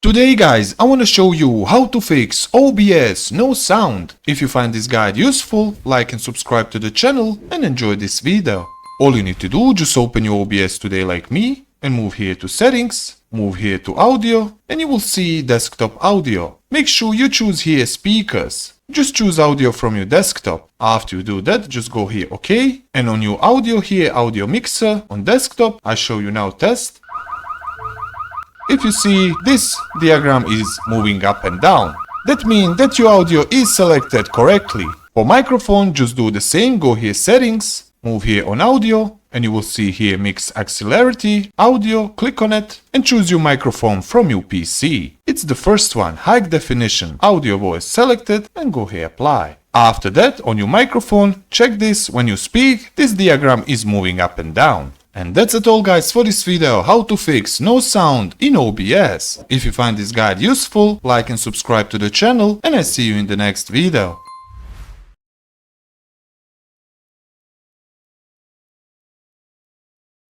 Today guys, I want to show you how to fix OBS no sound. If you find this guide useful, like and subscribe to the channel and enjoy this video. All you need to do, just open your OBS today like me and move here to settings, move here to audio and you will see desktop audio. Make sure you choose here speakers. Just choose audio from your desktop. After you do that, just go here OK, and on your audio here, audio mixer on desktop, I show you now test. If you see, this diagram is moving up and down. That means that your audio is selected correctly. For microphone, just do the same, go here settings, move here on audio, and you will see here mix auxiliary, audio, click on it, and choose your microphone from your PC. It's the first one, high definition, audio voice selected, and go here apply. After that, on your microphone, check this, when you speak, this diagram is moving up and down. And that's it all guys for this video, how to fix no sound in OBS. If you find this guide useful, like and subscribe to the channel, and I see you in the next video.